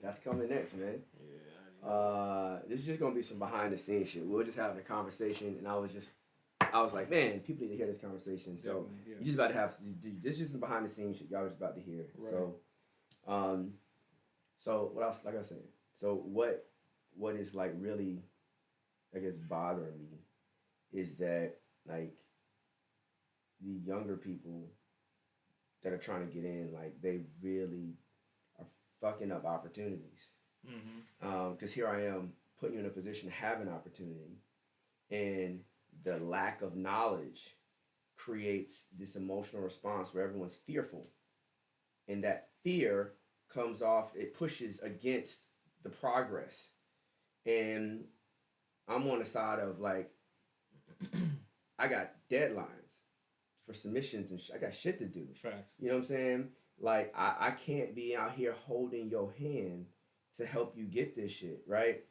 That's coming next, man. Yeah. This is just gonna be some behind the scenes shit. We were just having a conversation, and I was like, man, people need to hear this conversation. So Yeah. you're just about to have this is just some behind the scenes shit y'all just about to hear. Right. So what else? Like I said, so what is like really, I guess, bothering me is that like the younger people that are trying to get in, like they really are fucking up opportunities. Because here I am putting you in a position to have an opportunity, and the lack of knowledge creates this emotional response where everyone's fearful, and that fear comes off. It pushes against the progress, and I'm on the side of like I got deadlines for submissions and I got shit to do. Facts. You know what I'm saying? Like I can't be out here holding your hand to help you get this shit, right?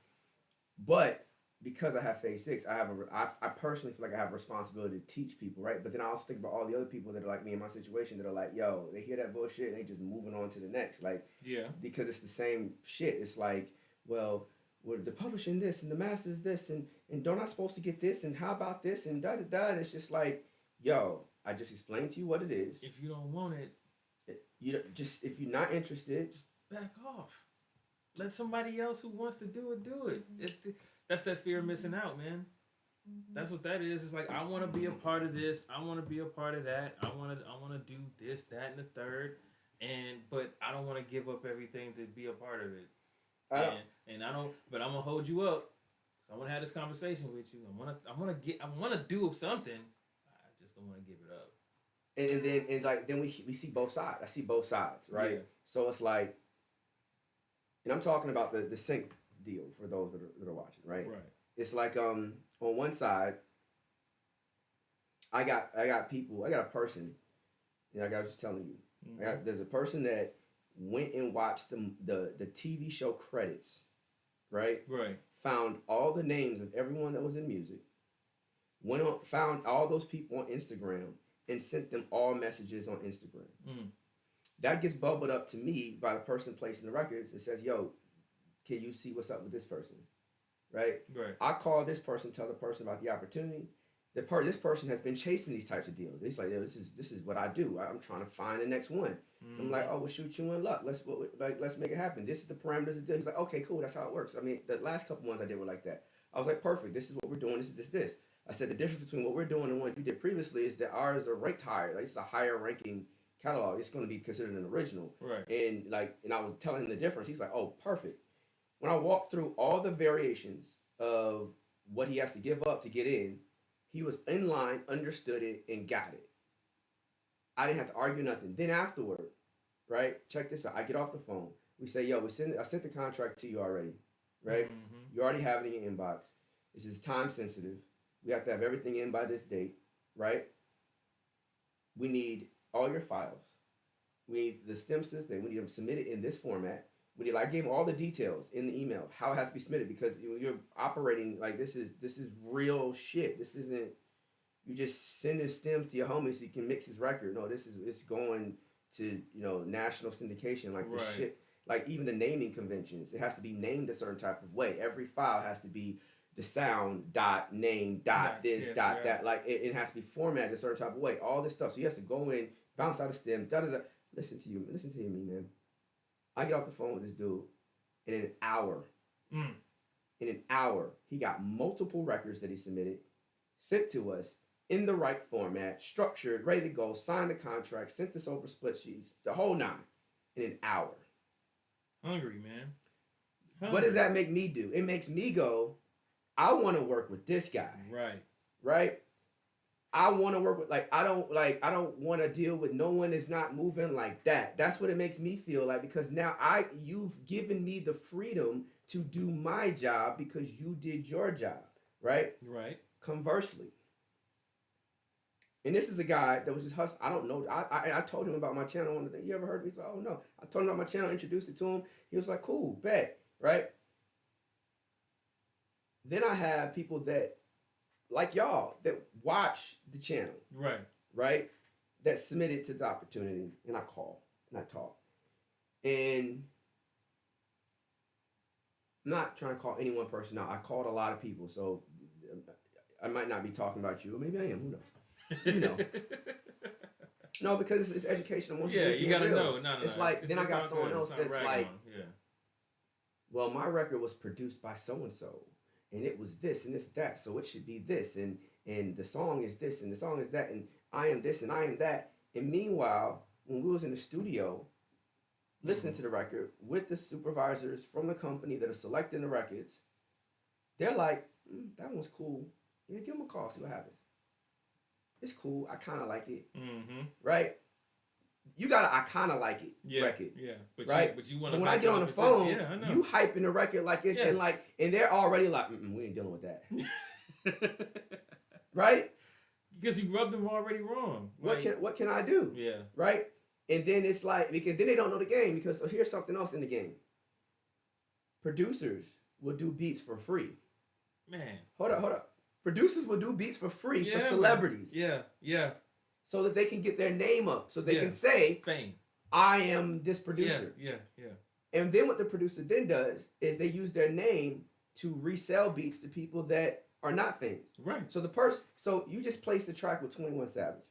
But because I have phase 6, I personally feel like I have a responsibility to teach people, right? But then I also think about all the other people that are like me in my situation that are like, yo, they hear that bullshit and they just moving on to the next. Like, yeah, because it's the same shit. It's like, well, the publishing this and the master's this and don't I supposed to get this and how about this and da da da. And it's just like, yo, I just explained to you what it is. If you don't want it, you just if you're not interested, back off. Let somebody else who wants to do it do it. That's that fear of missing out, man. That's what that is. It's like I want to be a part of this. I want to be a part of that. I want to do this, that, and the third. But I don't want to give up everything to be a part of it. And I don't. But I'm gonna hold you up. So I want to have this conversation with you. I want to do something. I just don't want to give it up. And then it's like then we see both sides. I see both sides, right? Yeah. So it's like, and I'm talking about the sync deal for those that are watching, right? Right. It's like on one side, I got a person, like I was just telling you, there's a person that went and watched the TV show credits, right? Right. Found all the names of everyone that was in music, found all those people on Instagram and sent them all messages on Instagram. That gets bubbled up to me by the person placing the records and says, yo, can you see what's up with this person? Right? I call this person, tell the person about the opportunity. This person has been chasing these types of deals. It's like, yo, this is what I do. I'm trying to find the next one. I'm like, oh, well, shoot you in luck. Let's make it happen. This is the parameters of the deal. He's like, okay, cool. That's how it works. I mean, the last couple ones I did were like that. I was like, perfect. This is what we're doing. This is this. I said the difference between what we're doing and what you did previously is that ours are ranked higher. Like, it's a higher ranking catalog. It's going to be considered an original. Right. And I was telling him the difference. He's like, oh, perfect. When I walked through all the variations of what he has to give up to get in, he was in line, understood it, and got it. I didn't have to argue nothing. Then afterward, right? Check this out. I get off the phone. We say, yo, I sent the contract to you already, right? You already have it in your inbox. This is time sensitive. We have to have everything in by this date, right? We need all your files. We need the stems to the thing. We need them submitted in this format. I gave him all the details in the email, how it has to be submitted, because you're operating like this is real shit. This isn't you just send his stems to your homie so you can mix his record. No, it's going to national syndication, like the shit, like even the naming conventions. It has to be named a certain type of way. Every file has to be the sound dot name dot this dot that. Like it has to be formatted a certain type of way. All this stuff. So he has to go in, bounce out a stem, da da da. Listen to me, man. I get off the phone with this dude, and in an hour, he got multiple records that he submitted, sent to us in the right format, structured, ready to go, signed the contract, sent us over split sheets, the whole nine, in an hour. Hungry, man. What does that make me do? It makes me go, I want to work with this guy. Right? I want to work with, I don't want to deal with no one that's not moving like that. That's what it makes me feel like, because now you've given me the freedom to do my job because you did your job, right? Right. Conversely, and this is a guy that was just hustling. I don't know. I told him about my channel. On the thing. You ever heard of me? He's like, oh no. I told him about my channel, introduced it to him. He was like, cool, bet, right? Then I have people that, like y'all, that watch the channel. Right? That submitted to the opportunity. And I call and I talk. And I'm not trying to call any one person out. I called a lot of people, so I might not be talking about you, or maybe I am. Who knows? You know. No, because it's educational. Once Yeah, you gotta real, know. No, it's like then I got someone good. else that's like, yeah. well, my record was produced by so and so, and it was this and this that, so it should be this, and the song is this and the song is that, and I am this and I am that. And meanwhile, when we was in the studio, listening to the record with the supervisors from the company that are selecting the records, they're like, that one's cool. Yeah, give them a call, see what happens. It's cool. I kind of like it. Right? You got to I kind of like it record. Yeah. But right? You want to. When I get on the phone, you hyping the record like it's and they're already like, we ain't dealing with that. Right? Because you rubbed them already wrong. What can I do? Yeah. Right? And then it's like, because then they don't know the game, because here's something else in the game. Producers will do beats for free. Man. Hold up. Producers will do beats for free for celebrities. Man. Yeah. So that they can get their name up. So they can say, fame. I am this producer. Yeah. And then what the producer then does is they use their name to resell beats to people that are not famous. Right. So you just placed the track with 21 Savage.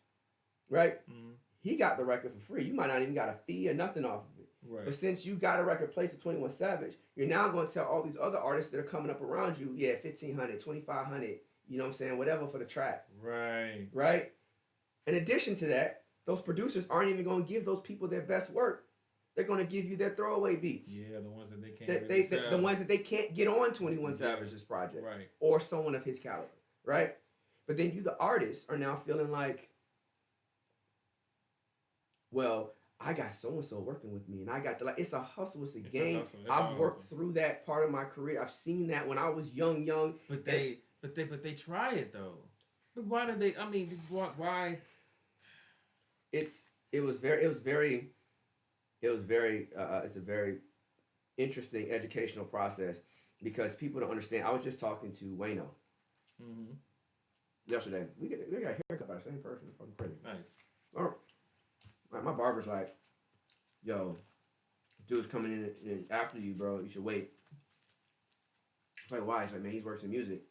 Right? Mm-hmm. He got the record for free. You might not even got a fee or nothing off of it. Right. But since you got a record placed with 21 Savage, you're now going to tell all these other artists that are coming up around you, $1,500, $2,500, you know what I'm saying, whatever for the track. Right. Right? In addition to that, those producers aren't even going to give those people their best work. They're going to give you their throwaway beats. Yeah, the ones that they can't the ones that they can't get on 21 Savage's project. Right. Or someone of his caliber. Right? But then you, the artists, are now feeling like, well, I got so-and-so working with me, and I got it's a hustle, it's a game. I've worked through that part of my career. I've seen that when I was young. But they try it though. But why did they? I mean, why? It's a very interesting educational process because people don't understand. I was just talking to Wayno yesterday. We got a haircut by the same person. It's fucking crazy. Nice. My barber's like, yo, dude's coming in after you, bro. You should wait. I was like, why? He's like, man, he's works in music.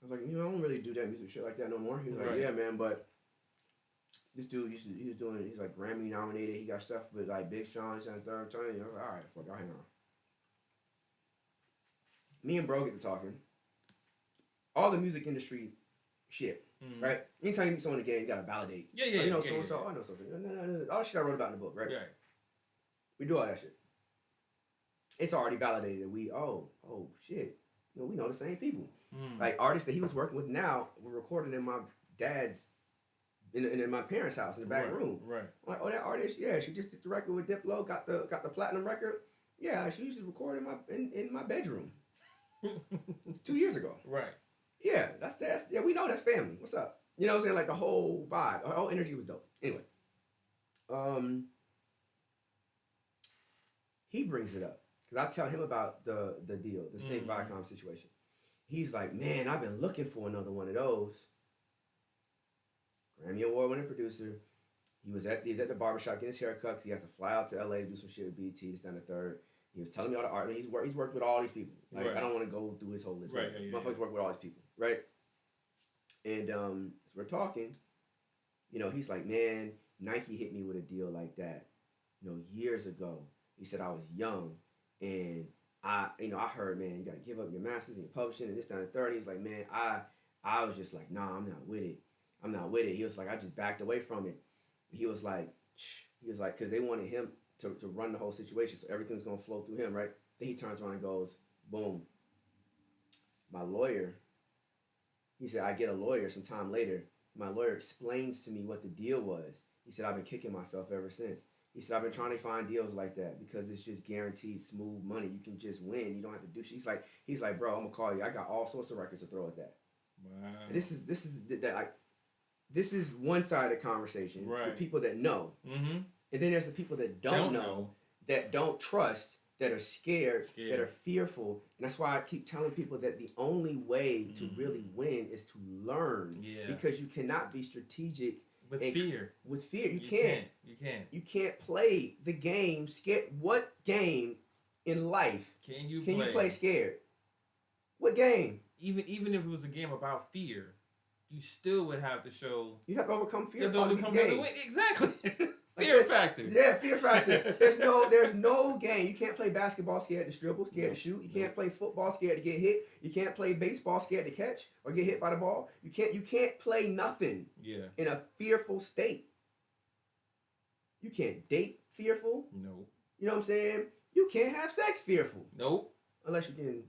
I was like, I don't really do that music shit like that no more. He was like, yeah, man, but this dude, he's like Grammy nominated. He got stuff with like Big Sean, he's on third time. I was like, all right, fuck, I'll hang on. Me and bro get to talking. All the music industry shit. Right? Anytime you meet someone in the game, you gotta validate. Yeah. You know so-and-so, I know something. No. All the shit I wrote about in the book, right? Right. We do all that shit. It's already validated. We shit. We know the same people. Like artists that he was working with now were recorded in my dad's in my parents' house in the back room. Right. I'm like, that artist, yeah, she just did the record with Diplo, got the platinum record. Yeah, she used to record in my bedroom. 2 years ago. Right. Yeah, that's we know that's family. What's up? You know what I'm saying? Like the whole vibe, the whole energy was dope. Anyway, he brings it up because I tell him about the deal, the St. Viacom situation. He's like, man, I've been looking for another one of those. Grammy Award-winning producer. He's at the barbershop getting his haircut because he has to fly out to LA to do some shit with BT. It's down the third. He was telling me all the art. He's worked with all these people. Like I don't want to go through his whole list. Right. Motherfuckers work with all these people, right? And so we're talking. He's like, man, Nike hit me with a deal like that, years ago. He said I was young, and I heard, man, you gotta give up your masters and your publishing and this down the third. He's like, man, I was just like, nah, I'm not with it. He was like, I just backed away from it. He was like, because they wanted him to run the whole situation, so everything's gonna flow through him, right? Then he turns around and goes, boom. My lawyer, he said, I get a lawyer some time later. My lawyer explains to me what the deal was. He said, I've been kicking myself ever since. He said, I've been trying to find deals like that because it's just guaranteed smooth money. You can just win. You don't have to do shit. He's like, bro, I'm gonna call you. I got all sorts of records to throw at that. Wow. And this is one side of the conversation. Right. With people that know. Mm-hmm. And then there's the people that don't know, that don't trust, that are scared, that are fearful. And that's why I keep telling people that the only way to really win is to learn. Yeah. Because you cannot be strategic with fear. With fear. You can't. You can't. You can't play the game scared. What game in life Can you play scared? What game? Even if it was a game about fear, you still would have to show. You have to overcome fear. Exactly. Like fear factor. Yeah, fear factor. There's no game. You can't play basketball scared to dribble, scared to shoot. You can't play football scared to get hit. You can't play baseball scared to catch or get hit by the ball. You can't play nothing. Yeah. In a fearful state. You can't date fearful. No. You know what I'm saying? You can't have sex fearful. Nope. Unless you're getting,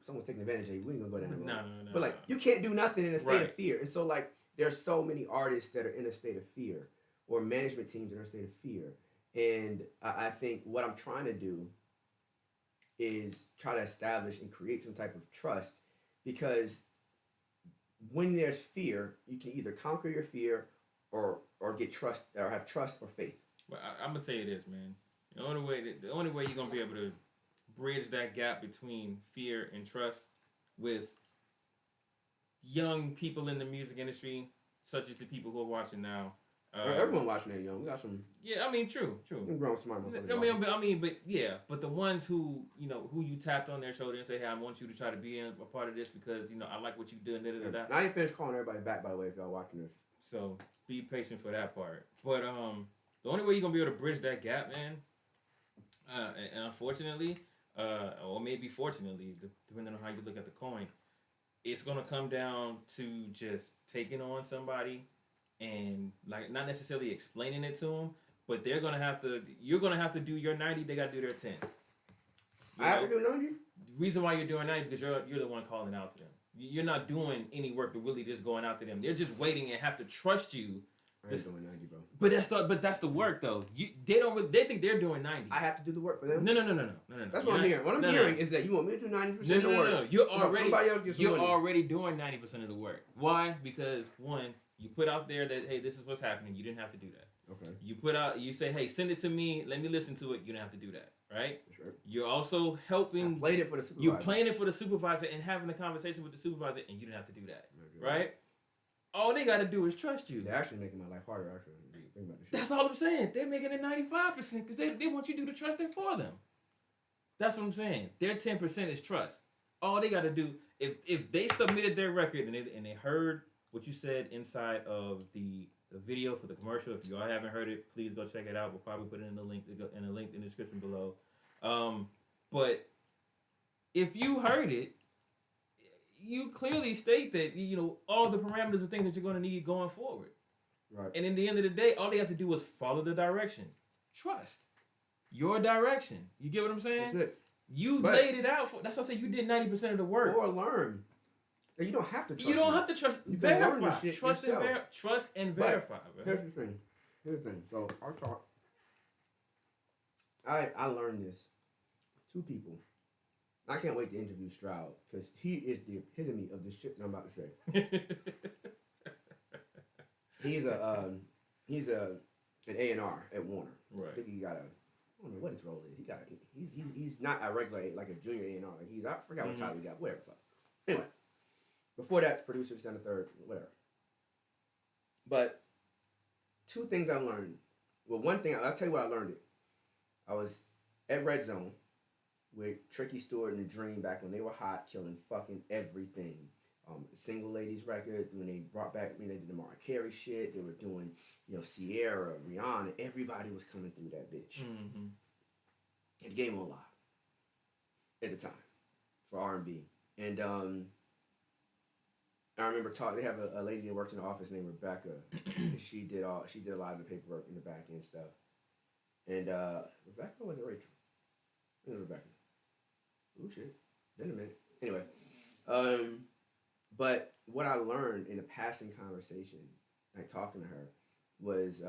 someone's taking advantage of you. We ain't gonna go down that road. No. But like, you can't do nothing in a state of fear. And so like, there's so many artists that are in a state of fear, or management teams that are in a state of fear. And I think what I'm trying to do is try to establish and create some type of trust, because when there's fear, you can either conquer your fear or get trust, or have trust or faith. Well, I'm gonna tell you this, man. The only way you're gonna be able to bridge that gap between fear and trust with young people in the music industry, such as the people who are watching now. Everyone watching that young. We got some. Yeah, I mean, true. Grown smart motherfuckers. But the ones who you tapped on their shoulder and say, "Hey, I want you to try to be a part of this because I like what you do." I ain't finished calling everybody back, by the way, if y'all watching this. So be patient for that part. But the only way you're gonna be able to bridge that gap, man, and unfortunately, or maybe fortunately, depending on how you look at the coin, it's gonna come down to just taking on somebody. And like not necessarily explaining it to them, but you're gonna have to do your 90. They gotta do their 10. I have to do 90. The reason why you're doing 90 because you're the one calling out to them. You're not doing any work, but really just going out to them. They're just waiting and have to trust you. I ain't doing 90, bro. But that's the work though. They think they're doing 90. I have to do the work for them. No. That's what I'm hearing. What I'm hearing is that you want me to do 90% of the work. No. You're already doing 90% of the work. Why? Because one, you put out there that, hey, this is what's happening. You didn't have to do that. Okay. You say, hey, send it to me. Let me listen to it. You don't have to do that, right? Sure. You're also helping. I played it for the supervisor. You're playing it for the supervisor and having a conversation with the supervisor, and you didn't have to do that, right? All they got to do is trust you. They're actually making my life harder, actually. Think about this shit. That's all I'm saying. They're making it 95% because they want you to do the trusting for them. That's what I'm saying. Their 10% is trust. All they got to do, if they submitted their record and they heard what you said inside of the video for the commercial. If y'all haven't heard it, please go check it out. We'll probably put it in the link in the description below. But if you heard it, you clearly state that all the parameters of things that you're going to need going forward. Right. And in the end of the day, all they have to do is follow the direction. Trust your direction. You get what I'm saying? That's it. You laid it out for. That's why I say you did 90% of the work. Or learn. You don't have to trust. You don't have to trust. You verify. Trust and verify. But here's the thing. So our talk. I learned this. 2 people. I can't wait to interview Stroud because he is the epitome of the shit that I'm about to say. He's an A&R at Warner. Right. I think he got I don't know what his role is. He's not a regular like a junior A&R. Like I forgot what title he got. Whatever the fuck. Anyway, before that's producer, center, third, whatever. But 2 things I learned. Well, one thing I'll tell you what I learned. I was at Red Zone with Tricky Stewart and the Dream back when they were hot, killing fucking everything. Single Ladies record, when they brought back, they did the Mariah Carey shit, they were doing, Sierra, Rihanna, everybody was coming through that bitch. Mm-hmm. It gave them a lot at the time for R&B. And I remember they have a lady that worked in the office named Rebecca. And she did a lot of the paperwork in the back end stuff. And Rebecca, or was it Rachel? I think it was Rebecca. Oh shit. Been a minute. Anyway. But what I learned in a passing conversation, like talking to her, was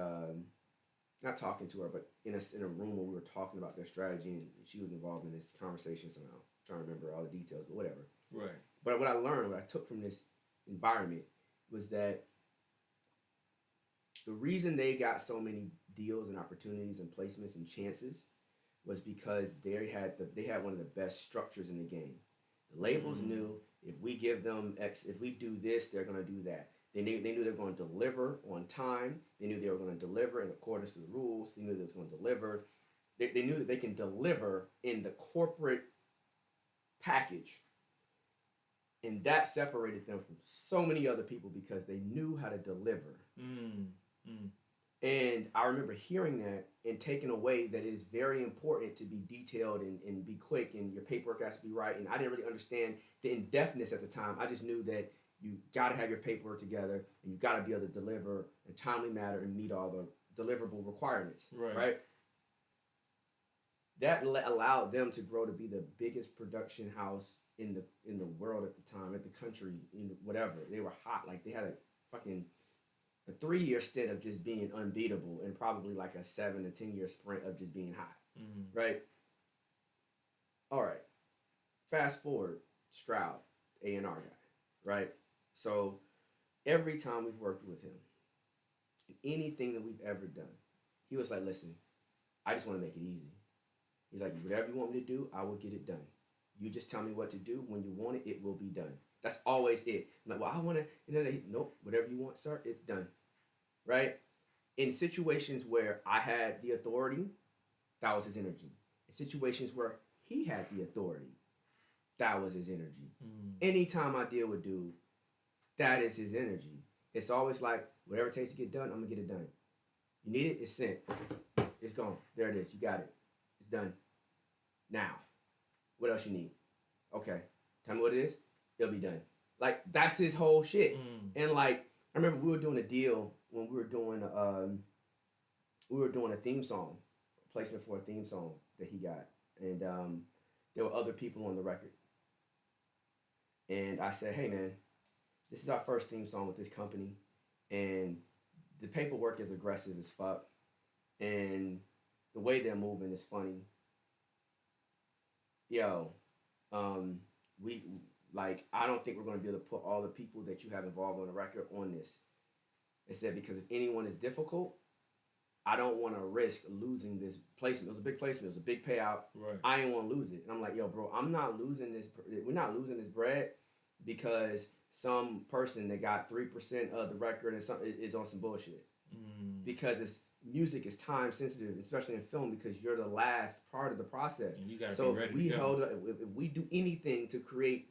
not talking to her, but in a room where we were talking about their strategy, and she was involved in this conversation somehow. I'm trying to remember all the details, but whatever. Right. But what I took from this environment was that the reason they got so many deals and opportunities and placements and chances was because they had one of the best structures in the game. The labels knew if we give them X, if we do this, they're going to do that. They knew they were going to deliver on time. They knew they were going to deliver in accordance to the rules. They knew they was going to deliver They knew that they can deliver in the corporate package. And that separated them from so many other people because they knew how to deliver. And I remember hearing that and taking away that it is very important to be detailed and be quick, and your paperwork has to be right. And I didn't really understand the in-depthness at the time. I just knew that you got to have your paperwork together, and you got to be able to deliver in a timely manner and meet all the deliverable requirements. Right? That allowed them to grow to be the biggest production house in the world at the time, at the country, whatever. They were hot. Like, they had a 3-year stint of just being unbeatable, and probably like a 7 to 10 year sprint of just being hot. Right? All right. Fast forward, Stroud, A&R guy. Right? So every time we've worked with him, anything that we've ever done, he was like, listen, I just want to make it easy. He's like, whatever you want me to do, I will get it done. You just tell me what to do. When you want it, it will be done. That's always it. I'm like, well, I want to, nope, whatever you want, sir, it's done. Right? In situations where I had the authority, that was his energy. In situations where he had the authority, that was his energy. Anytime I deal with dude, that is his energy. It's always like, whatever it takes to get done, I'm going to get it done. You need it, it's sent. It's gone. There it is. You got it. It's done. Now, what else you need? Okay. Tell me what it is. It'll be done. Like, that's his whole shit. And like, I remember we were doing a deal when we were doing a theme song, placement for a theme song that he got. And there were other people on the record. And I said, hey man, this is our first theme song with this company, and the paperwork is aggressive as fuck, and the way they're moving is funny. Yo, I don't think we're going to be able to put all the people that you have involved on the record on this. It said, because if anyone is difficult, I don't want to risk losing this placement. It was a big placement. It was a big payout. Right. I ain't want to lose it. And I'm like, yo, bro, I'm not losing this. We're not losing this bread because some person that got 3% of the record and is on some bullshit. Because music is time sensitive, especially in film, because you're the last part of the process. And you gotta so be ready if we to go. if we do anything to create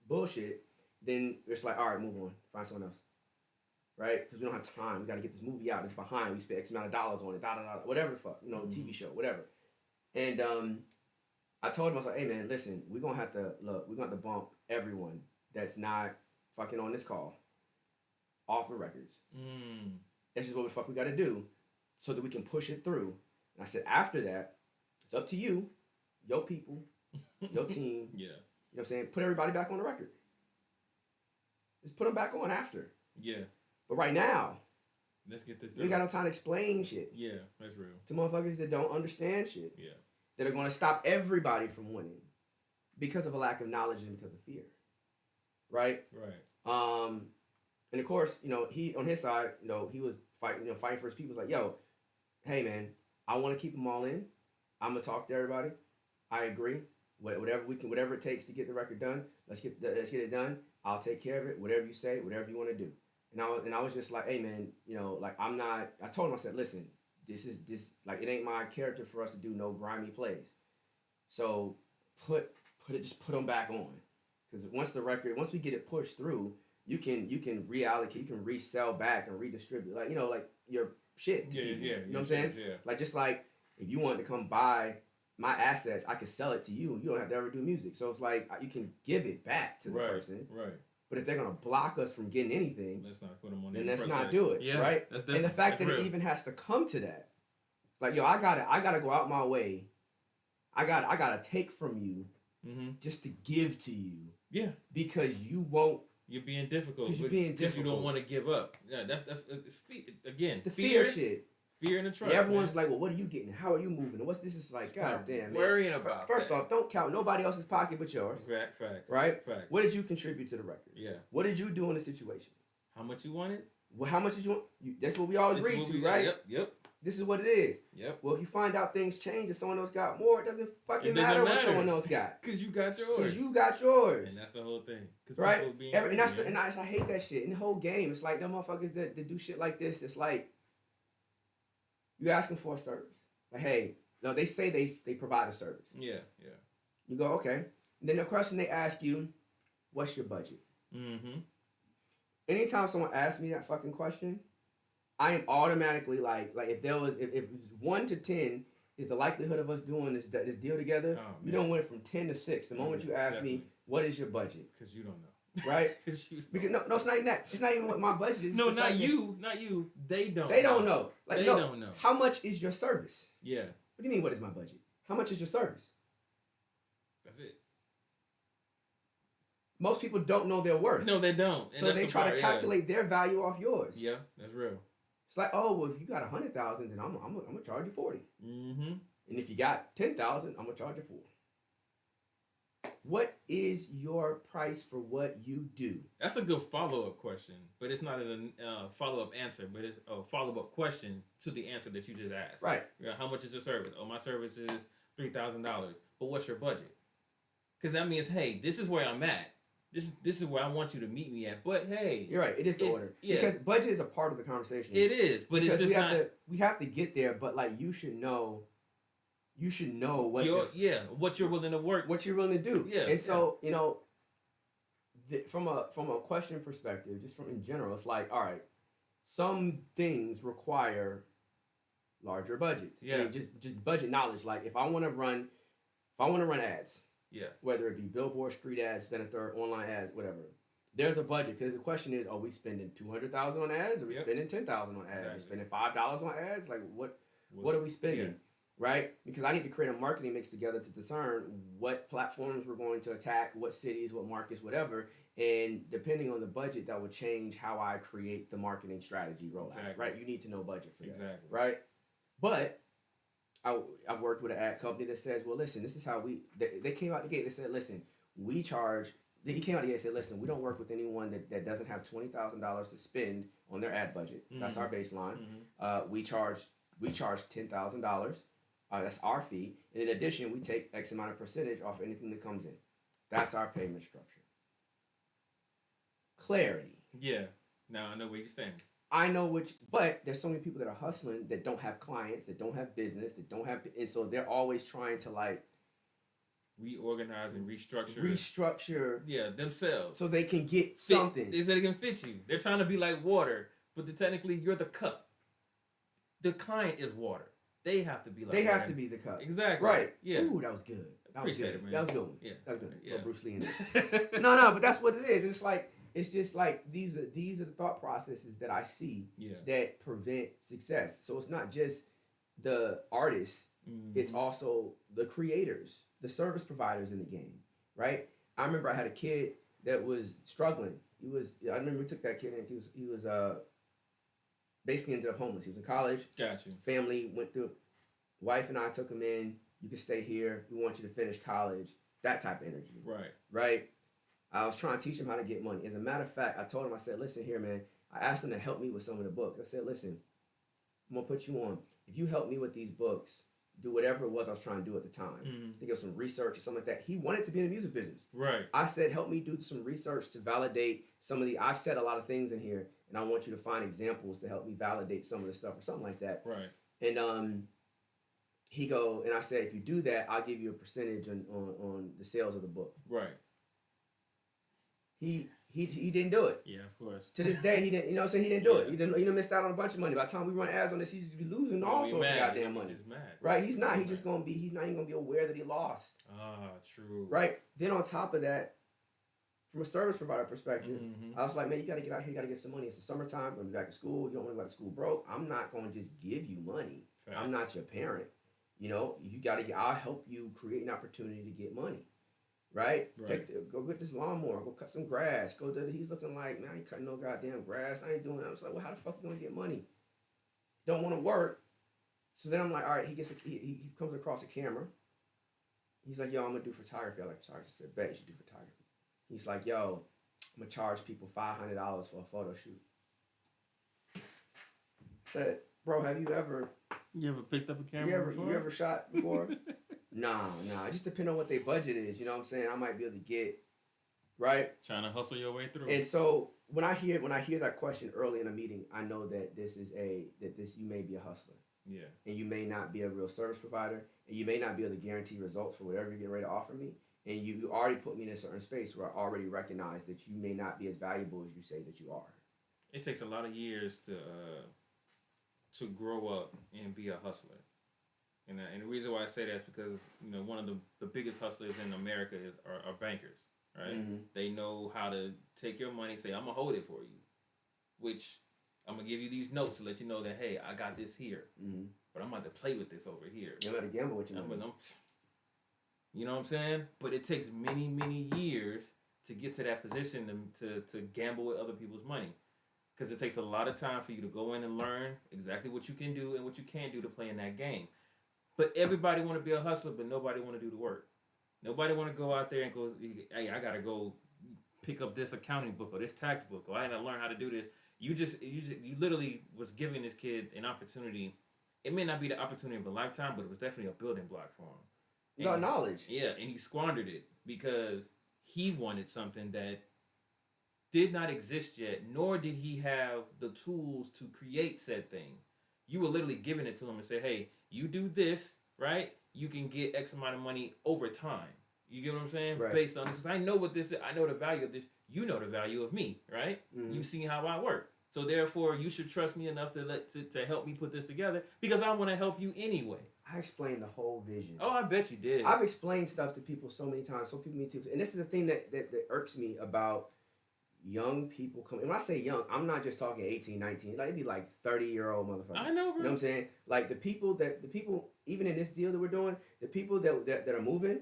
bullshit, then it's like, all right, move on, find someone else, right? Because we don't have time. We got to get this movie out. It's behind. We spent X amount of dollars on it. Whatever the fuck, TV show, whatever. And I told him, I was like, hey man, listen, we're gonna have to bump everyone that's not fucking on this call off the records. That's just what the fuck we got to do, so that we can push it through. And I said, after that, it's up to you, your people, your team. Yeah. You know what I'm saying? Put everybody back on the record. Just put them back on after. Yeah. But right now, let's get this done. we ain't got no time to explain shit. Yeah, that's real. To motherfuckers that don't understand shit. Yeah. That are going to stop everybody from winning because of a lack of knowledge and because of fear. Right? Right. And of course, he on his side, he was fighting for his people. He was like, yo, hey man, I want to keep them all in. I'm gonna talk to everybody. I agree. Whatever it takes to get the record done, let's get it done. I'll take care of it. Whatever you say, whatever you want to do. And I was just like, hey man, I'm not. I told him, I said, listen, this it ain't my character for us to do no grimy plays. So put them back on, because once we get it pushed through, you can reallocate, you can resell back and redistribute, like your shit. Yeah. You know what I'm saying? Yeah. Just like if you wanted to come buy my assets, I could sell it to you. You don't have to ever do music. So it's like you can give it back to the person. Right. But if they're gonna block us from getting anything, let's not put them on. Then let's not do it. Yeah, right. And the fact that it even has to come to that, like, yo, I gotta go out my way. I gotta take from you, just to give to you. Yeah. Because you won't. You're being difficult. Because you don't want to give up. Yeah, it's again. It's the fear shit. Fear and the trust. And everyone's like, well, what are you getting? How are you moving? And what's this? Is like, god damn, man. Worrying about. First off, don't count nobody else's pocket but yours. Facts. Right? Facts. What did you contribute to the record? Yeah. What did you do in the situation? How much you wanted? Well, how much did you want? That's what we all agreed to, right? Yep. This is what it is. Yep. Well, if you find out things change and someone else got more, it doesn't matter what someone else got. Because you got yours. And that's the whole thing. Right? I hate that shit. In the whole game, it's like them motherfuckers that do shit like this. It's like you asking for a service. Like, hey, No, they say they provide a service. Yeah. You go, okay. And then the question they ask you, what's your budget? Mm-hmm. Anytime someone asks me that fucking question, I am automatically like if 1 to 10 is the likelihood of us doing this deal together, you don't went from 10 to 6. The moment you ask me, what is your budget? Because you don't know. Right? Because no, it's not even that. It's not even what my budget is. No, not you. They don't. They don't know. Like, they no, don't know. How much is your service? Yeah. What do you mean? What is my budget? How much is your service? That's it. Most people don't know their worth. No, they don't. And so they try to calculate their value off yours. Yeah, that's real. It's like, oh, well, if you got 100,000, then I'm gonna charge you 40. Mm-hmm. And if you got 10,000, I'm gonna charge you 4. What is your price for what you do? That's a good follow-up question, but it's not a follow-up answer, but it's a follow-up question to the answer that you just asked. Right. Yeah. How much is your service? Oh, my service is $3,000. But what's your budget? Because that means, hey, this is where I'm at. This is where I want you to meet me at. But hey, you're right. It is the order. Yeah. Because budget is a part of the conversation. It is, but because it's just we have to get there. But like you should know what what you're willing to work, what you're willing to do. Yeah. And so from a question perspective, just from in general, it's like, all right, some things require larger budgets. Yeah. I mean, just budget knowledge. Like if I want to run ads. Yeah. Whether it be billboard, street ads, then a third online ads, whatever. There's a budget because the question is: are we spending $200,000 on ads? Are we spending $10,000 on ads? Exactly. Are we spending $5 on ads? Like what are we spending? Yeah. Right? Because I need to create a marketing mix together to discern what platforms we're going to attack, what cities, what markets, whatever. And depending on the budget, that will change how I create the marketing strategy rollout. Exactly. Right? You need to know budget for that. Exactly. Right? But I've worked with an ad company that says, well, listen, this is how they came out the gate. They said, listen, he came out the gate and said, listen, we don't work with anyone that doesn't have $20,000 to spend on their ad budget. Mm-hmm. That's our baseline. Mm-hmm. We charge $10,000. That's our fee. And in addition, we take X amount of percentage off anything that comes in. That's our payment structure. Clarity. Yeah. Now I know where you stand. I know but there's so many people that are hustling that don't have clients, that don't have business, and so they're always trying to like reorganize and restructure. Yeah, themselves. So they can get something. Is that it can fit you. They're trying to be like water, but technically you're the cup. The client is water. They have to be like. They have to be the cup. Exactly. Right. Yeah. Ooh, that was good. Appreciate it, man. That was good. Yeah. That was good. Yeah. Bruce Lee in there. No, but that's what it is. And it's just like these are the thought processes that I see that prevent success. So it's not just the artists, it's also the creators, the service providers in the game, right? I remember I had a kid that was struggling. I remember we took that kid and he was basically ended up homeless. He was in college. Gotcha. Family went through. Wife and I took him in. You can stay here. We want you to finish college. That type of energy. Right. Right. I was trying to teach him how to get money. As a matter of fact, I told him, I said, listen here, man. I asked him to help me with some of the books. I said, listen, I'm going to put you on. If you help me with these books, do whatever it was I was trying to do at the time. Mm-hmm. Think of some research or something like that. He wanted to be in the music business. Right. I said, help me do some research to validate some of I've said a lot of things in here, and I want you to find examples to help me validate some of the stuff or something like that. Right. And I said, if you do that, I'll give you a percentage on the sales of the book. Right. He didn't do it. Yeah, of course. To this day, he didn't. You know what I'm saying? He didn't do it. He didn't missed out on a bunch of money. By the time we run ads on this, he's just be losing all sorts of goddamn money. He's mad. Right? He's not. He's not even gonna be aware that he lost. Ah, true. Right. Then on top of that, from a service provider perspective, I was like, man, you gotta get out here. You gotta get some money. It's the summertime. We're gonna be back to school. You don't want to go to school broke. I'm not gonna just give you money. Facts. I'm not your parent. You know, you gotta get. I'll help you create an opportunity to get money. Right? Go get this lawnmower. Go cut some grass. He's looking like, man, I ain't cutting no goddamn grass. I ain't doing that. I was like, well, how the fuck you gonna get money? Don't want to work. So then I'm like, all right. He comes across a camera. He's like, yo, I'm gonna do photography. I like photography. I said, bet you should do photography. He's like, yo, I'm gonna charge people $500 for a photo shoot. I said, bro, have you ever picked up a camera before? You ever shot before? Nah. It just depends on what their budget is. You know what I'm saying? I might be able to get, right? Trying to hustle your way through. And so when I hear that question early in a meeting, I know that you may be a hustler. Yeah. And you may not be a real service provider, and you may not be able to guarantee results for whatever you're getting ready to offer me. And you already put me in a certain space where I already recognize that you may not be as valuable as you say that you are. It takes a lot of years to grow up and be a hustler. And the reason why I say that is because one of the biggest hustlers in America are bankers, right? Mm-hmm. They know how to take your money, say I'm gonna hold it for you, which I'm gonna give you these notes to let you know that hey, I got this here, but I'm about to play with this over here. You're about to gamble with your money. You know what I'm saying? But it takes many years to get to that position to gamble with other people's money. Because it takes a lot of time for you to go in and learn exactly what you can do and what you can't do to play in that game. But everybody want to be a hustler, but nobody want to do the work. Nobody want to go out there and go, hey, I got to go pick up this accounting book or this tax book, or I got to learn how to do this. You literally was giving this kid an opportunity. It may not be the opportunity of a lifetime, but it was definitely a building block for him. And knowledge. Yeah, and he squandered it because he wanted something that did not exist yet, nor did he have the tools to create said thing. You were literally giving it to him and say, hey, you do this, right? You can get X amount of money over time. You get what I'm saying? Right. Based on this. I know what this is. I know the value of this. You know the value of me, right? Mm-hmm. You've seen how I work. So therefore, you should trust me enough to help me put this together because I want to help you anyway. I explained the whole vision. Oh, I bet you did. I've explained stuff to people so many times, so people need to. And this is the thing that irks me about young people coming. When I say young, I'm not just talking 18, 19. Like, it'd be like 30-year-old motherfuckers. I know, bro. You know what I'm saying? Like, the people, even in this deal that we're doing, the people that are moving,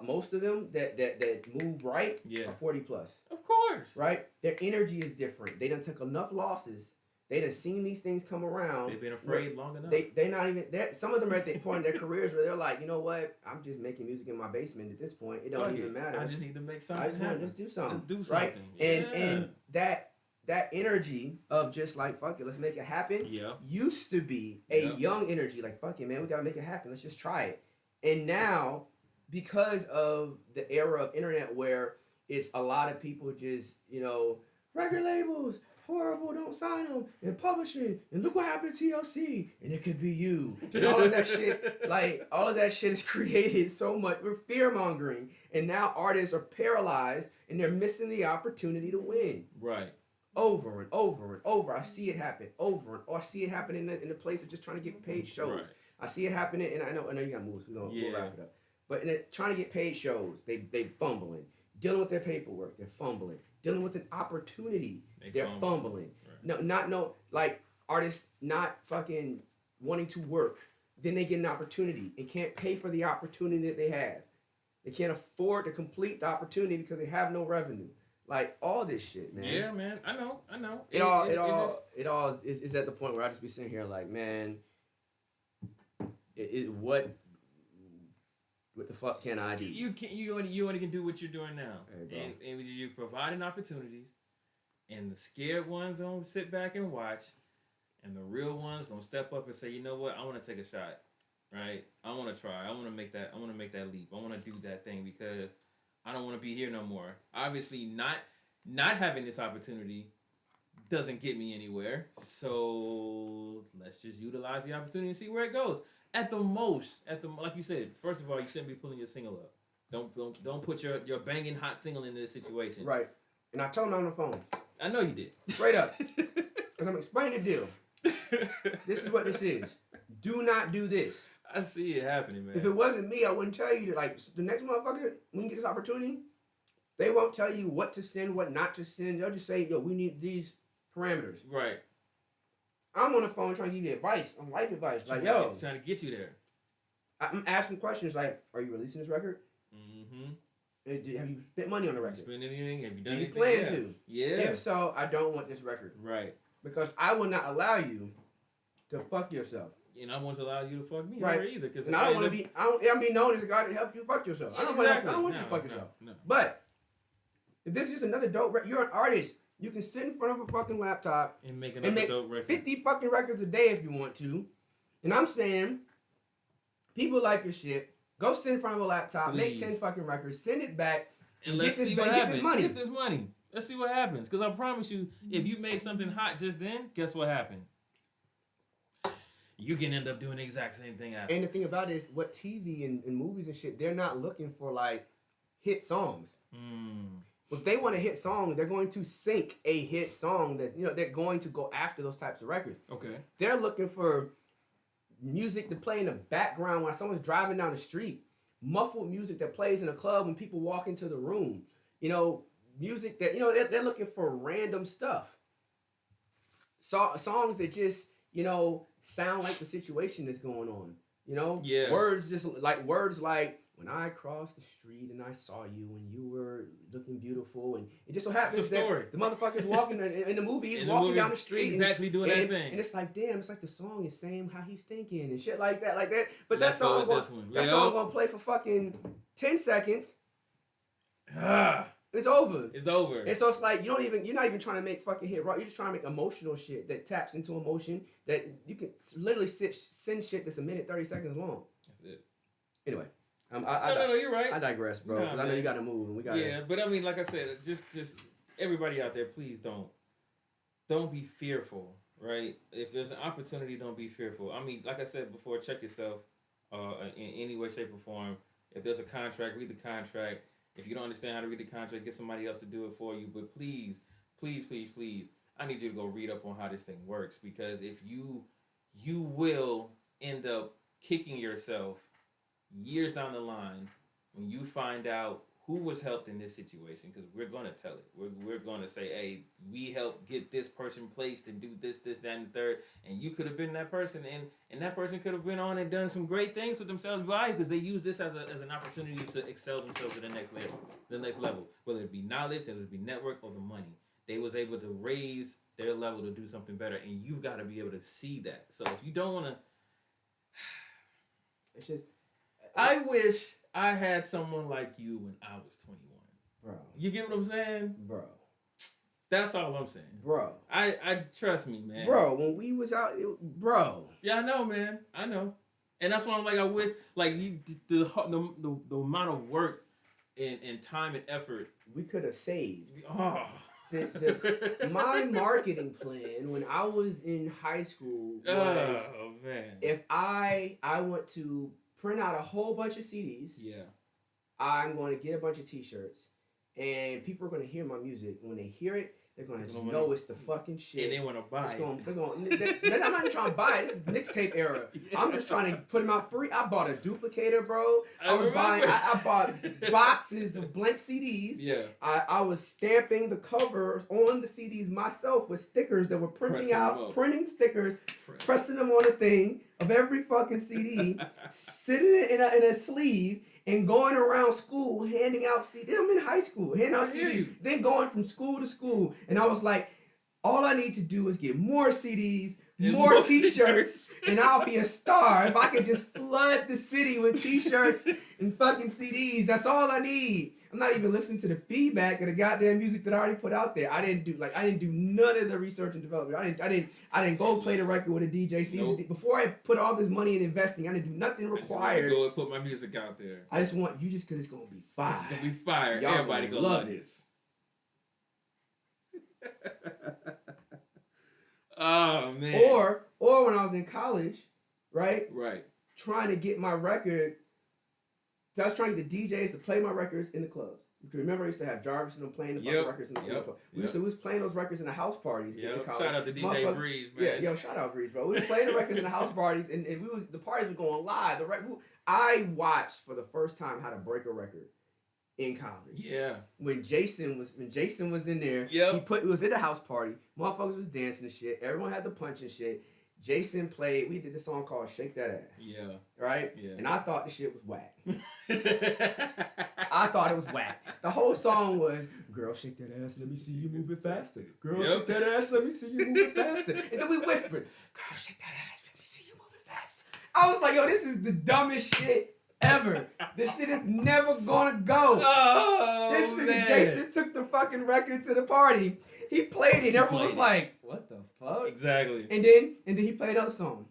most of them that move right are 40 plus. Of course. Right? Their energy is different. They done took enough losses. They done seen these things come around. They've been afraid long enough. They're not even. Some of them are at the point in their careers where they're like, you know what? I'm just making music in my basement at this point. It don't even matter. I just need to make something. I just want to just do something. Just do something. Right? Yeah. And that energy of just like fuck it, let's make it happen. Yeah. Used to be a young energy, like fuck it, man, we gotta make it happen. Let's just try it. And now, because of the era of internet where it's a lot of people just record labels. Horrible, don't sign them, and publishing, and look what happened to TLC, and it could be you, and all of that shit, like, all of that shit is created so much, we're fear-mongering, and now artists are paralyzed, and they're missing the opportunity to win. Right. Over and over and over, I see it happen, I see it happen in the place of just trying to get paid shows. Right. I see it happening, and I know you gotta move, so we'll wrap it up. But trying to get paid shows, they fumbling. Dealing with their paperwork, they're fumbling. Dealing with an opportunity, they're fumbling. Right. Like artists not fucking wanting to work. Then they get an opportunity and can't pay for the opportunity that they have. They can't afford to complete the opportunity because they have no revenue. Like all this shit, man. Yeah, man. I know. It all is at the point where I just be sitting here like, man, what the fuck can I do? You only can do what you're doing now. Hey, and you're providing opportunities, and the scared ones gonna sit back and watch, and the real ones gonna step up and say, you know what, I want to take a shot, right? I want to try. I want to make that leap. I want to do that thing because I don't want to be here no more. Obviously, not having this opportunity doesn't get me anywhere. So let's just utilize the opportunity and see where it goes. At the most, like you said, first of all, you shouldn't be pulling your single up. Don't put your banging hot single into this situation. Right. And I told him on the phone. I know you did. Straight up. Because I'm explaining the deal. This is what this is. Do not do this. I see it happening, man. If it wasn't me, I wouldn't tell you that. Like the next motherfucker, when you get this opportunity, they won't tell you what to send, what not to send. They'll just say, yo, we need these parameters. Right. I'm on the phone trying to give you advice, life advice. Like, yo. Trying to get you there. I'm asking questions like, are you releasing this record? Mm-hmm. Have you spent money on the record? Spend anything? Have you done anything? Do you plan to? Yeah. If so, I don't want this record. Right. Because I will not allow you to fuck yourself. And I won't allow you to fuck me right. either. And I don't want to be. I'm being known as a guy that helps you fuck yourself. I don't want you to fuck yourself. No. But if this is another dope record, you're an artist. You can sit in front of a fucking laptop and make another dope record. 50 fucking records a day if you want to. And I'm saying, people like your shit. Go sit in front of a laptop, make 10 fucking records, send it back, and let's see what happens. Get this money. Let's see what happens. Because I promise you, if you made something hot just then, guess what happened? You can end up doing the exact same thing after. And the thing about it is, what TV and movies and shit, they're not looking for like hit songs. If they want a hit song, they're going to sync a hit song that, you know, they're going to go after those types of records. Okay. They're looking for music to play in the background while someone's driving down the street. Muffled music that plays in a club when people walk into the room. You know, music that, you know, they're looking for random stuff. Songs that just, you know, sound like the situation that's going on. You know? Yeah. Words like, when I crossed the street and I saw you and you were looking beautiful, and it just so happens that the motherfucker's walking in the movie, he's walking down the street. Exactly doing that thing. And it's like, damn, it's like the song is saying how he's thinking and shit like that. But that song gonna play for fucking 10 seconds. It's over. It's over. And so it's like you're not even trying to make fucking hit rock. You're just trying to make emotional shit that taps into emotion that you can literally send shit that's a minute 30 seconds long. That's it. Anyway. No, you're right. I digress, bro. Because I know you got to move, and we got. Yeah, but I mean, like I said, just everybody out there, please don't be fearful, right? If there's an opportunity, don't be fearful. I mean, like I said before, check yourself, in any way, shape, or form. If there's a contract, read the contract. If you don't understand how to read the contract, get somebody else to do it for you. But please, please, please, please, I need you to go read up on how this thing works, because if you will end up kicking yourself years down the line when you find out who was helped in this situation, because we're going to tell it. We're going to say, hey, we helped get this person placed and do this, that, and the third, and you could have been that person, and that person could have been on and done some great things with themselves. Why? Because they use this as an opportunity to excel themselves to the next level, whether it be knowledge, whether it be network, or the money. They was able to raise their level to do something better, and you've got to be able to see that. So if you don't want to, it's just. I wish I had someone like you when I was 21. Bro. You get what I'm saying? Bro. That's all I'm saying. Bro. I trust me, man. Bro, when we was out, bro. Yeah, I know, man. I know. And that's why I'm like, I wish, like, the amount of work and time and effort. We could have saved. Oh. My marketing plan when I was in high school was, if I want to print out a whole bunch of CDs. Yeah. I'm going to get a bunch of T-shirts, and people are going to hear my music. When they hear it, they're going to just know it's the fucking shit. And they want to buy it. I'm not even trying to buy it. This is mixtape era. Yeah. I'm just trying to put them out free. I bought a duplicator, bro. I bought boxes of blank CDs. Yeah. I was stamping the cover on the CDs myself with stickers that were printing stickers, pressing them on a thing of every fucking CD, sitting in a sleeve, and going around school handing out CDs. I'm in high school, handing out CDs. Then going from school to school. And I was like, all I need to do is get more CDs, more T-shirts, and I'll be a star. If I could just flood the city with T-shirts and fucking CDs, that's all I need. I'm not even listening to the feedback of the goddamn music that I already put out there. I didn't do none of the research and development. I didn't go play the record with a DJ. See, nope. Before I put all this money in investing, I didn't do nothing required. I just go and put my music out there. I just want you, just because it's gonna be fire. It's gonna be fire. Y'all Everybody gonna love this. Oh man. Or when I was in college, right? Right. Trying to get my record. So I was trying to get the DJs to play my records in the clubs. You can remember I used to have Jarvis and them playing the fucking records in the club. We was playing those records in the house parties in college. Shout out to DJ Breeze, man. Yeah, yo, shout out Breeze, bro. We was playing the records in the house parties, and the parties were going live. I watched for the first time how to break a record in college. Yeah. When Jason was in there, it was at a house party. Motherfuckers was dancing and shit. Everyone had the punch and shit. Jason played, we did this song called Shake That Ass. Yeah. Right? Yeah. And I thought the shit was whack. I thought it was whack. The whole song was, girl, shake that ass, let me see you move it faster. Girl, shake that ass, let me see you move it faster. And then we whispered, girl, shake that ass, let me see you move it faster. I was like, yo, this is the dumbest shit ever. This shit is never gonna go. Oh, this nigga Jason took the fucking record to the party. He played it. Everyone was like, what the fuck? Exactly. And then he played another song.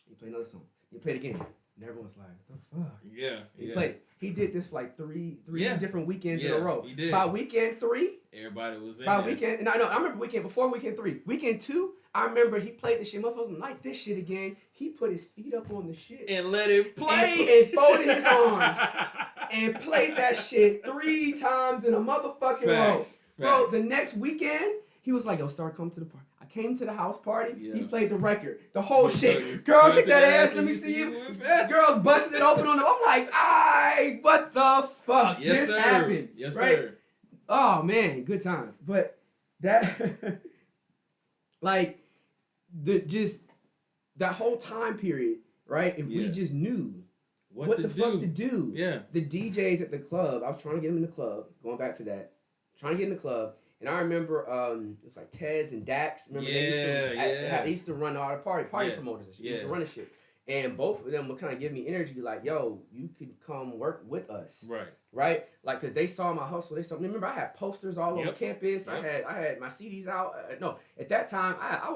He played it again. And everyone's like, "What the fuck?" Yeah. He played it. He did this for like three Yeah. different weekends in a row. He did. By weekend 3, everybody was in by there. weekend, and I remember weekend before weekend 3. Weekend 2, I remember he played the shit. Motherfuckers was like this shit again. He put his feet up on the shit and let it play. And folded his arms and played that shit 3 times in a motherfucking row. Bro, the next weekend, he was like, "Yo, start coming to the party." I came to the house party. Yeah. He played the record, the whole shit. Girl, shake that ass. Let me see you. Girls busted it open on them. I'm like, "Aight, what the fuck just happened?" Yes, right? Sir. Oh man, good times. But that, like, that whole time period, right? If we just knew what the fuck to do. Yeah. The DJs at the club. I was trying to get them in the club. Going back to that, trying to get in the club. And I remember it was like Tez and Dax. Remember they used to run all the party promoters and shit. They used to run the shit. And both of them would kind of give me energy like, "Yo, you could come work with us." Right? Like, cause they saw my hustle. They saw. Remember, I had posters all over campus. I had my CDs out. No, at that time I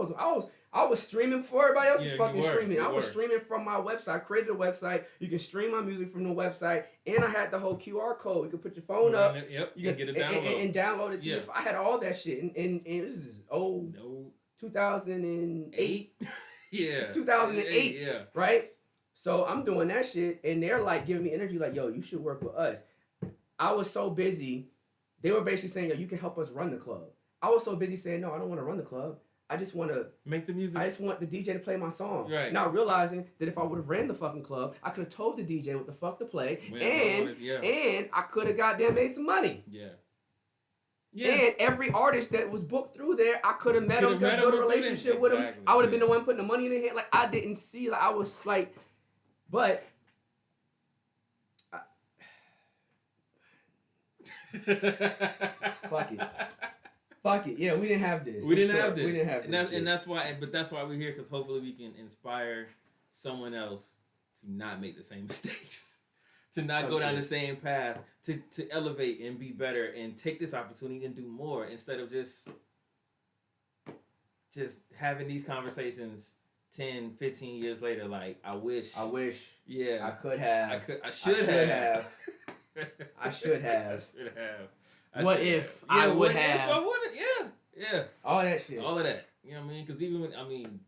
was streaming before everybody else was fucking streaming. I was streaming from my website. I created a website. You can stream my music from the website, and I had the whole QR code. You could put your phone up. You can get it download and download it to your phone. I had all that shit, and this is 2008. Yeah. It's 2008. Yeah. Right? So I'm doing that shit, and they're like giving me energy, like, "Yo, you should work with us." I was so busy. They were basically saying, "Yo, you can help us run the club." I was so busy saying, "No, I don't want to run the club. I just want to make the music. I just want the DJ to play my song." Right. Not realizing that if I would have ran the fucking club, I could have told the DJ what the fuck to play, and I could have goddamn made some money. Yeah. And every artist that was booked through there, I could have met them, built a relationship with them. I would have been the one putting the money in their hand. Like, I didn't see, like, I was like, but. Fuck it. Yeah, we didn't have this. We didn't have this. And that's why we're here, because hopefully we can inspire someone else to not make the same mistakes. To not go down the same path, to elevate and be better and take this opportunity and do more, instead of just having these conversations 10, 15 years later. Like, I wish. Yeah. I could have. I should have. I should have. What if I would have? If I wouldn't, yeah. All that shit. All of that. You know what I mean? Because even when,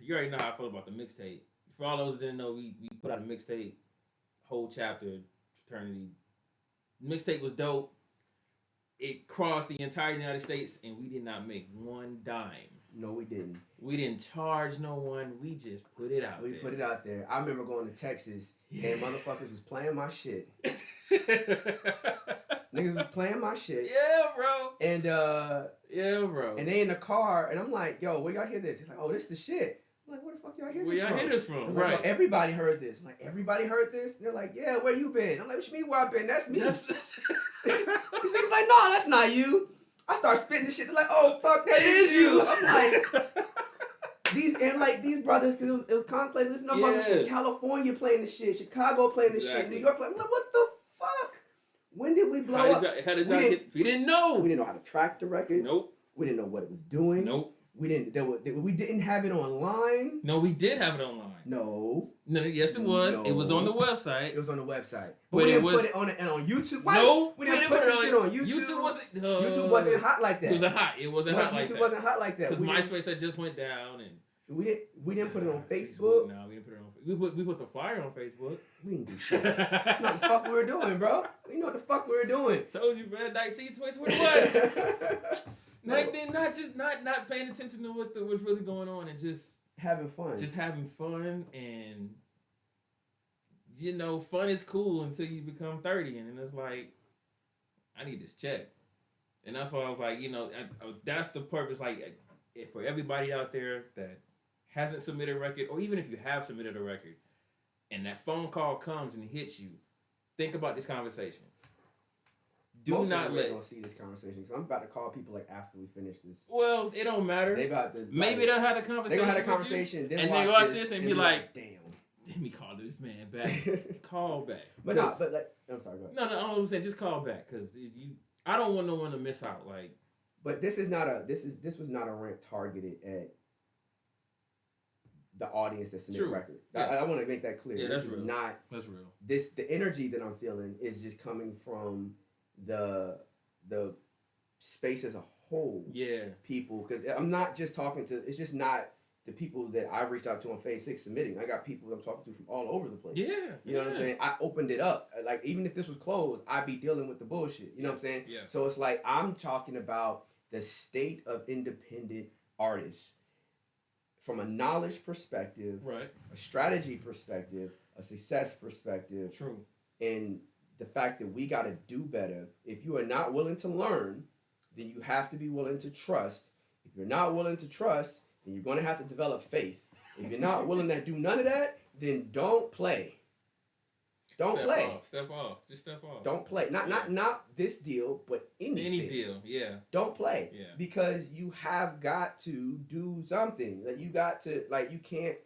you already know how I feel about the mixtape. For all those that didn't know, we put out a mixtape, whole chapter, Fraternity. Mixtape was dope. It crossed the entire United States, and we did not make one dime. No, we didn't. We didn't charge no one. We just put it out there. We put it out there. I remember going to Texas, and motherfuckers was playing my shit. Niggas was playing my shit. Yeah, bro. And bro. And they in the car, and I'm like, "Yo, where y'all hear this?" He's like, "Oh, this the shit." I'm like, "Where the fuck y'all hear this from?" Where y'all hear this from? Like, right. "Oh, everybody heard this." I'm like, "Everybody heard this?" And they're like, "Yeah, where you been?" I'm like, "What you mean where I been? That's me." These niggas like, "No, that's not you." I start spitting this shit. They're like, "Oh, fuck, that is you." I'm like, these brothers, because it was conclave. This motherfuckers from California playing this shit, Chicago playing this shit, New York playing. I'm like, what the fuck? When did we blow up? We didn't know. We didn't know how to track the record. Nope. We didn't know what it was doing. Nope. We didn't have it online. No, we did have it online. No. Yes, it was. No. It was on the website. It was on the website. But we didn't put it on YouTube. Why? No, we didn't put this shit on YouTube. YouTube wasn't hot like that. It wasn't hot like that. YouTube wasn't hot like that. Because MySpace had just went down, and we didn't put it on Facebook. No, we didn't put it on. We put the flyer on Facebook. We didn't do shit. You know what the fuck we were doing, bro? We know what the fuck we were doing. Told you, man. 2021. Not paying attention to what's really going on, and just having fun. Just having fun, and fun is cool until you become 30, and then it's like, I need this check, and that's why I was like, that's the purpose. Like, for everybody out there that hasn't submitted a record, or even if you have submitted a record, and that phone call comes and hits you, think about this conversation. Most not let gonna see this conversation, because I'm about to call people like after we finish this. Well, it don't matter. They about to maybe they'll have a conversation. They gonna have a conversation, and they watch this and be like, "Damn, let me call this man back." Call back. But I'm sorry. Go ahead. No. I'm saying just call back, because I don't want no one to miss out. Like, but this was not a rant targeted at the audience that submit True. record. Yeah. I want to make that clear. Yeah, This that's is real. not That's real. the energy that I'm feeling is just coming from the space as a whole. Yeah. People, because I'm not just talking to. It's just not the people that I've reached out to on Phase 6 submitting. I got people I'm talking to from all over the place. Yeah. You know what I'm saying? I opened it up. Like, even if this was closed, I'd be dealing with the bullshit. You know what I'm saying? Yeah. So it's like I'm talking about the state of independent artists from a knowledge perspective, Right. a strategy perspective, a success perspective. True. And the fact that we got to do better. If you are not willing to learn, then you have to be willing to trust. If you're not willing to trust, then you're going to have to develop faith. If you're not willing to do none of that, then don't play. Don't step play. Off. Step off. Just step off. Don't play. Not this deal, but anything. Any deal. Yeah. Don't play. Yeah. Because you have got to do something. Like, you got to, like, you can't.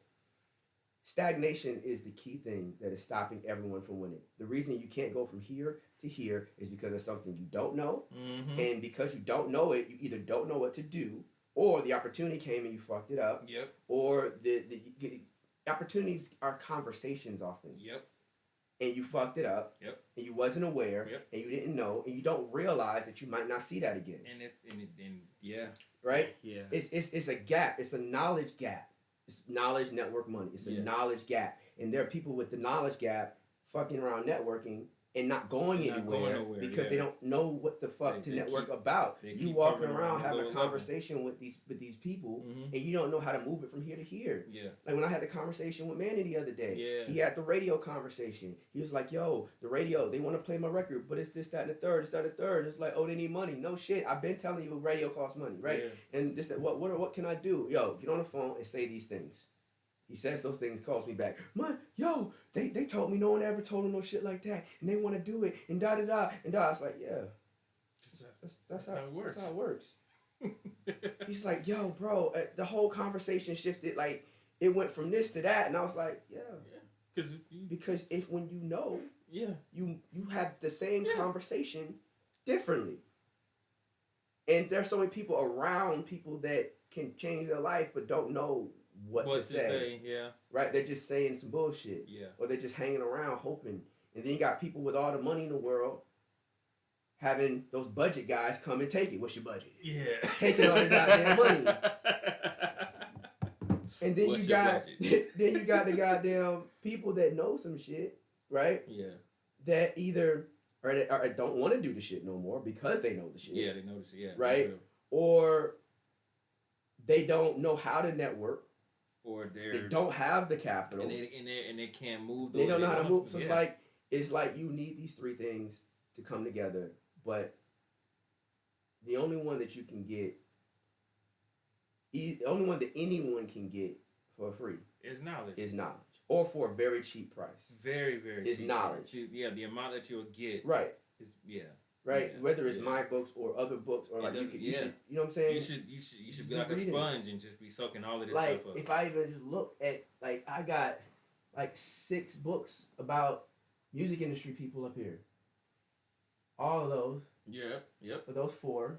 Stagnation is the key thing that is stopping everyone from winning. The reason you can't go from here to here is because of something you don't know. Mm-hmm. And because you don't know it, you either don't know what to do, or the opportunity came and you fucked it up. Yep. Or the opportunities are conversations often. Yep. And you fucked it up. Yep. And you wasn't aware. Yep. And you didn't know. And you don't realize that you might not see that again. And yeah. Right? Yeah. It's a gap. It's a knowledge gap. It's knowledge, network, money. It's a knowledge gap. And there are people with the knowledge gap fucking around networking and not going anywhere because they don't know what the fuck to network about. You walking around having a conversation with these people, and you don't know how to move it from here to here. Yeah. Like when I had the conversation with Manny the other day, Yeah. he had the radio conversation. He was like, "Yo, the radio, they want to play my record, but it's this, that, and the third. It's that, and the third. It's like, oh, they need money. No shit. I've been telling you, radio costs money, right? Yeah. And this, that, what can I do? Yo, get on the phone and say these things." He says those things, calls me back. Yo, they told me no one ever told him no shit like that, and they want to do it, and da da da and da. I was like, yeah, that's how it works. That's how it works. He's like, yo, bro, the whole conversation shifted. Like, it went from this to that, and I was like, yeah, because when you know, you have the same conversation differently, and there's so many people around people that can change their life but don't know what to say. Right? They're just saying some bullshit. Yeah. Or they're just hanging around hoping. And then you got people with all the money in the world having those budget guys come and take it. What's your budget? Yeah. Taking all the goddamn money. And then you got the goddamn people that know some shit, right? Yeah. That either or don't want to do the shit no more because they know the shit. Yeah, they know the shit. Yeah. Right? Or they don't know how to network. Or they don't have the capital, and they can't move. They don't know how to move. So it's like you need these three things to come together. But the only one that you can get, the only one that anyone can get for free is knowledge. Or for a very cheap price. Very, very cheap. Is knowledge. The amount that you'll get. Right. Right, yeah, whether it's my books or other books or like you should, you know what I'm saying? You should be like a sponge and just be soaking all of this like, stuff up. If I even just look at I got 6 books about music industry people up here. All of those. Yep. For those 4.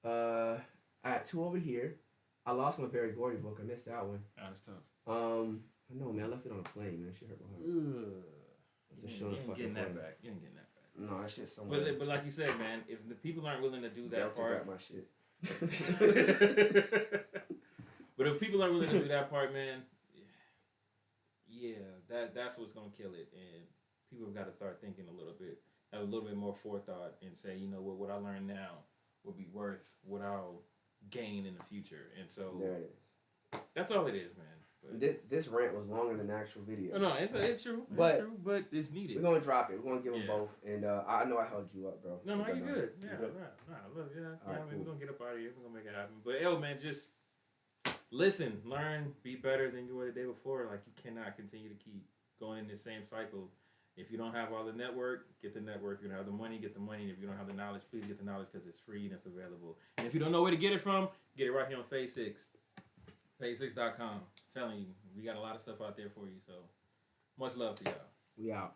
I had 2 over here. I lost my Barry Gordy book. I missed that one. That's tough. No man, I left it on a plane, man. Shit hurt my heart. You ain't getting that back. No, that shit's somewhere. But like you said, man, if the people aren't willing to do that Delta part, got my shit. But if people aren't willing to do that part, man, that's what's gonna kill it. And people have got to start thinking a little bit, have a little bit more forethought, and say, you know what I learned now will be worth what I'll gain in the future. And so there it is. That's all it is, man. But this rant was longer than the actual video. No, it's true. But it's needed. We're gonna drop it. We're gonna give them both. And I know I held you up, bro. No, you're good. I love you. Right, cool. We're gonna get up out of here. We're gonna make it happen. But yo, man, just listen, learn, be better than you were the day before. Like, you cannot continue to keep going in the same cycle. If you don't have all the network, get the network. If you don't have the money, get the money. And if you don't have the knowledge, please get the knowledge, because it's free and it's available. And if you don't know where to get it from, get it right here on Phase 6. Phase6.com. I'm telling you, we got a lot of stuff out there for you. So much love to y'all. We out.